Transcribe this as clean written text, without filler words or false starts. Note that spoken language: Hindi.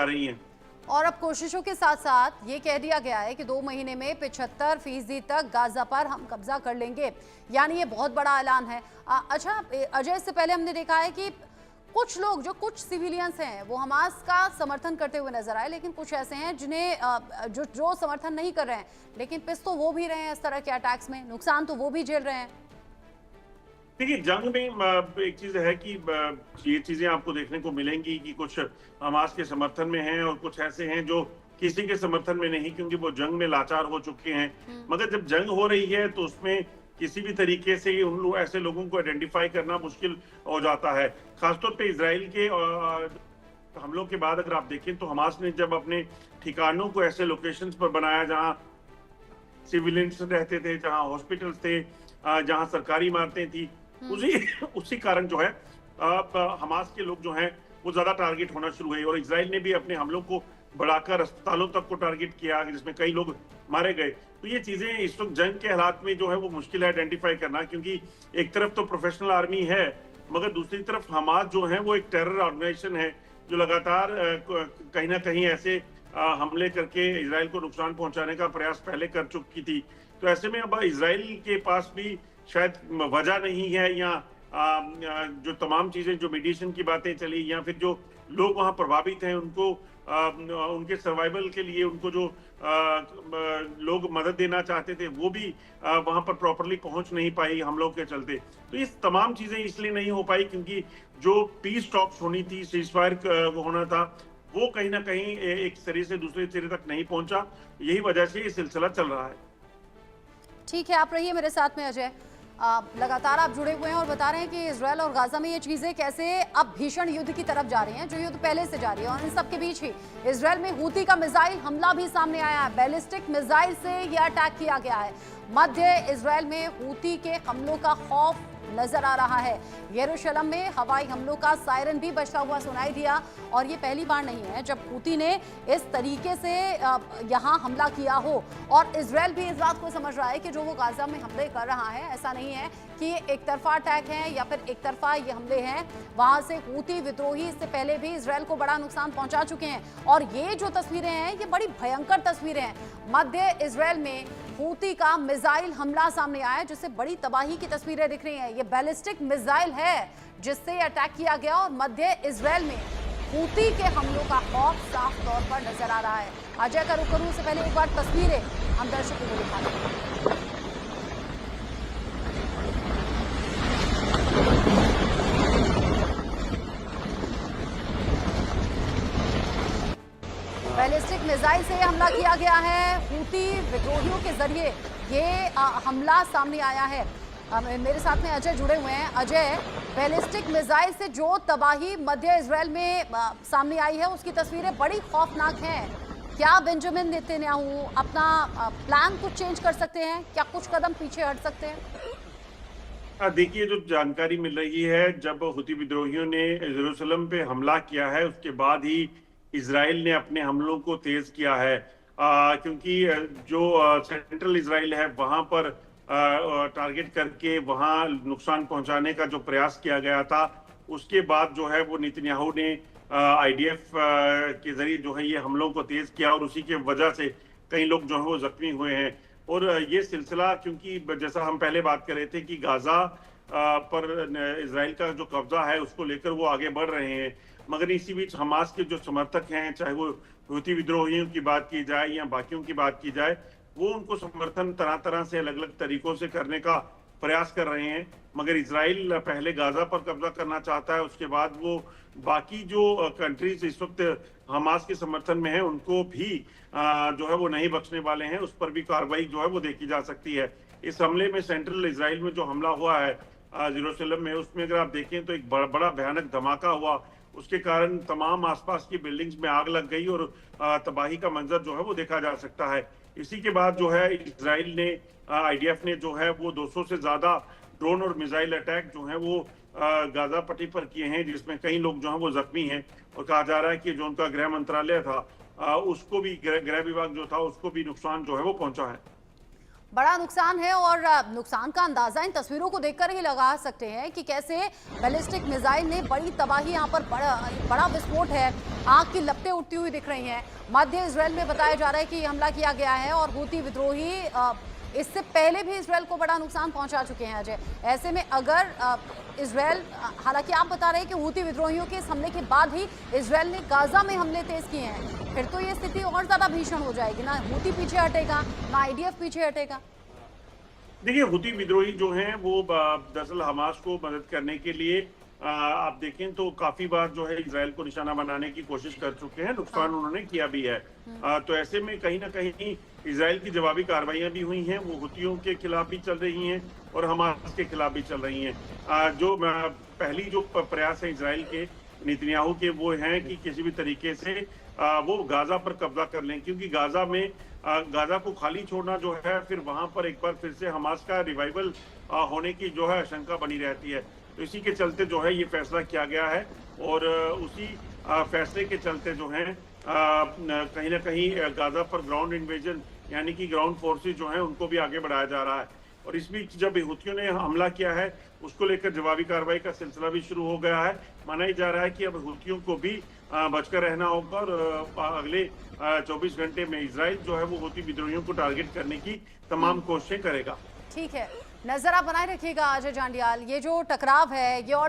रही हैं। और अब कोशिशों के साथ साथ ये कह दिया गया है कि 2 महीने में 75% तक गाजा पर हम कब्जा कर लेंगे, यानी ये बहुत बड़ा ऐलान है। अच्छा अजय, इससे पहले हमने देखा है कि कुछ लोग, जो कुछ सिविलियंस हैं, वो हमास का समर्थन करते हुए नजर आए, लेकिन कुछ ऐसे हैं जिन्हें जो समर्थन नहीं कर रहे हैं, लेकिन पिस तो वो भी रहे हैं इस तरह के अटैक्स में, नुकसान तो वो भी झेल रहे हैं। देखिए, जंग में एक चीज है कि ये चीजें आपको देखने को मिलेंगी कि कुछ हमास के समर्थन में हैं और कुछ ऐसे हैं जो किसी के समर्थन में नहीं, क्योंकि वो जंग में लाचार हो चुके हैं। मगर जब जंग हो रही है तो उसमें किसी भी तरीके से उन लोग ऐसे लोगों को आइडेंटिफाई करना मुश्किल हो जाता है। खासतौर पे इजराइल के हमलों के बाद अगर आप देखें तो हमास ने जब अपने ठिकानों को ऐसे लोकेशंस पर बनाया जहां सिविलियंस रहते थे, जहां हॉस्पिटल्स थे, जहां सरकारी इमारतें थी, उसी कारण जो है हमास के लोग जो हैं वो ज्यादा टारगेट होना शुरू हुए और इजराइल ने भी अपने हमलों को बढ़ाकर अस्पतालों तक को टारगेट किया, जिसमें कई लोग मारे गए। तो ये चीजें इस वक्त जंग के हालात में जो है वो मुश्किल है आइडेंटिफाई करना, क्योंकि एक तरफ तो प्रोफेशनल आर्मी है, मगर दूसरी तरफ हमास जो है वो एक टेरर ऑर्गेनाइजेशन है जो लगातार कहीं ना कहीं ऐसे हमले करके इजराइल को नुकसान पहुंचाने का प्रयास पहले कर चुकी थी। तो ऐसे में अब इजराइल के पास भी शायद वजह नहीं है, या जो तमाम चीजें, जो मीडिएशन की बातें चली, या फिर जो लोग वहां प्रभावित हैं उनको उनके सर्वाइवल के लिए उनको जो लोग मदद देना चाहते थे वो भी वहां पर प्रॉपरली पहुंच नहीं पाई हमलों के चलते। तो ये तमाम चीजें इसलिए नहीं हो पाई क्योंकि जो पीस टॉक्स होनी थी, सीजफायर होना था, वो कहीं ना कहीं एक सिरे से दूसरे सिरे तक नहीं पहुंचा। यही वजह से ये सिलसिला चल रहा है। ठीक है, आप रहिए मेरे साथ में अजय। लगातार आप जुड़े हुए हैं और बता रहे हैं कि इजरायल और गाजा में ये चीजें कैसे अब भीषण युद्ध की तरफ जा रही हैं, जो युद्ध पहले से जारी है। और इन सब के बीच ही इजरायल में हूती का मिसाइल हमला भी सामने आया है। बैलिस्टिक मिसाइल से यह अटैक किया गया है। मध्य इजरायल में हूती के हमलों का खौफ नजर आ रहा है। यरूशलेम में हवाई हमलों का सायरन भी बजता हुआ सुनाई दिया। और ये पहली बार नहीं है जब हूती ने इस तरीके से यहाँ हमला किया हो। और इजरायल भी इस बात को समझ रहा है कि जो वो गाजा में हमले कर रहा है, ऐसा नहीं है कि ये एक तरफा अटैक है या फिर एक तरफा ये हमले हैं। वहां से हूती विद्रोही इससे पहले भी इजरायल को बड़ा नुकसान पहुंचा चुके हैं। और ये जो तस्वीरें हैं, ये बड़ी भयंकर तस्वीरें हैं। मध्य इजरायल में हूती का मिसाइल हमला सामने आया, जिससे बड़ी तबाही की तस्वीरें दिख रही हैं। ये बैलिस्टिक मिसाइल है जिससे अटैक किया गया और मध्य इजरायल में हूती के हमलों का खौफ साफ तौर पर नजर आ रहा है। अजय का रुख करूं से पहले एक बार तस्वीरें हम दर्शकों को दिखा दें। बैलिस्टिक मिसाइल से हमला किया गया है। हूती विद्रोहियों के जरिए ये हमला सामने आया है। मेरे साथ में अजय जुड़े हुए हैं। अजय, बैलिस्टिक मिसाइल से जो तबाही मध्य इजरायल में सामने आई है, उसकी तस्वीरें बड़ी खौफनाक हैं। क्या बेंजामिन नेतन्याहू अपना प्लान कुछ चेंज कर सकते हैं? क्या कुछ कदम पीछे हट सकते हैं? देखिए, जो जानकारी मिल रही है, जब हूती विद्रोहियों ने यरूशलेम पे हमला किया है उसके बाद ही इजराइल ने अपने हमलों को तेज किया है, क्योंकि जो सेंट्रल इजराइल है वहां पर टारगेट करके वहां नुकसान पहुंचाने का जो प्रयास किया गया था, उसके बाद जो है वो नेतन्याहू ने आईडीएफ के जरिए जो है ये हमलों को तेज किया और उसी के वजह से कई लोग जो है वो जख्मी हुए हैं। और ये सिलसिला, क्योंकि जैसा हम पहले बात कर रहे थे कि गाजा पर इजराइल का जो कब्जा है उसको लेकर वो आगे बढ़ रहे हैं, मगर इसी बीच हमास के जो समर्थक हैं, चाहे वो हूती विद्रोहियों की बात की जाए या बाकियों की बात की जाए, वो उनको समर्थन तरह तरह से अलग अलग तरीकों से करने का प्रयास कर रहे हैं। मगर इजराइल पहले गाजा पर कब्जा करना चाहता है, उसके बाद वो बाकी जो कंट्रीज इस वक्त हमास के समर्थन में है उनको भी जो है वो नहीं बख्शने वाले हैं। उस पर भी कार्रवाई जो है वो देखी जा सकती है। इस हमले में सेंट्रल इजराइल में जो हमला हुआ है यरूशलेम में, उसमें अगर आप देखें तो एक बड़ा भयानक धमाका हुआ। उसके कारण तमाम आसपास की बिल्डिंग्स में आग लग गई और तबाही का मंजर जो है वो देखा जा सकता है। इसी के बाद जो है इजराइल ने, आईडीएफ ने जो है वो 200 से ज्यादा ड्रोन और मिसाइल अटैक जो है वो गाजा पट्टी पर किए हैं, जिसमें कई लोग जो है वो जख्मी हैं। और कहा जा रहा है कि जो उनका गृह मंत्रालय था उसको भी, गृह विभाग जो था उसको भी नुकसान जो है वो पहुंचा है। बड़ा नुकसान है और नुकसान का अंदाजा इन तस्वीरों को देखकर ही लगा सकते हैं कि कैसे बैलिस्टिक मिसाइल ने बड़ी तबाही, यहाँ पर बड़ा विस्फोट है, आग की लपटें उठती हुई दिख रही हैं। मध्य इजराइल में बताया जा रहा है कि हमला किया गया है और हूती विद्रोही इससे पहले भी इजराइल को बड़ा नुकसान पहुंचा चुके हैं। अजय, ऐसे में अगर इजराइल, हालांकि आप बता रहे हैं कि हूती विद्रोहियों के इस हमले के बाद ही इजराइल ने गाजा में हमले तेज किए हैं, फिर तो ये स्थिति और ज्यादा भीषण हो जाएगी। ना हूती पीछे हटेगा, ना आईडीएफ पीछे हटेगा। देखिए, हूती विद्रोही जो हैं वो दरअसल हमास को मदद करने के लिए आप देखें तो काफी बार जो है इजराइल को निशाना बनाने की कोशिश कर चुके हैं, नुकसान उन्होंने किया भी है। तो ऐसे में कहीं ना कहीं इजराइल की जवाबी कार्रवाइयां भी हुई हैं, वो हुतियों के खिलाफ भी चल रही हैं और हमास के खिलाफ भी चल रही हैं। जो पहली जो प्रयास है इजराइल के, नेतन्याहू के, वो हैं कि किसी भी तरीके से वो गाजा पर कब्जा कर लें, क्योंकि गाजा में गाजा को खाली छोड़ना जो है, फिर वहां पर एक बार फिर से हमास का रिवाइवल होने की जो है आशंका बनी रहती है। तो इसी के चलते जो है ये फैसला किया गया है और उसी फैसले के चलते जो है कहीं ना कहीं गाजा पर ग्राउंड इन्वेजन यानी कि ग्राउंड फोर्सेस जो हैं उनको भी आगे बढ़ाया जा रहा है। और इस बीच जब हुतियों ने हमला किया है, उसको लेकर जवाबी कार्रवाई का सिलसिला भी शुरू हो गया है। माना ही जा रहा है कि अब हुतियों को भी बचकर रहना होगा और अगले 24 घंटे में इजराइल जो है वो हुती विद्रोहियों को टारगेट करने की तमाम कोशिशें करेगा। ठीक है, नजर आप बनाए रखिएगा अजय जांडियाल। ये जो टकराव है ये और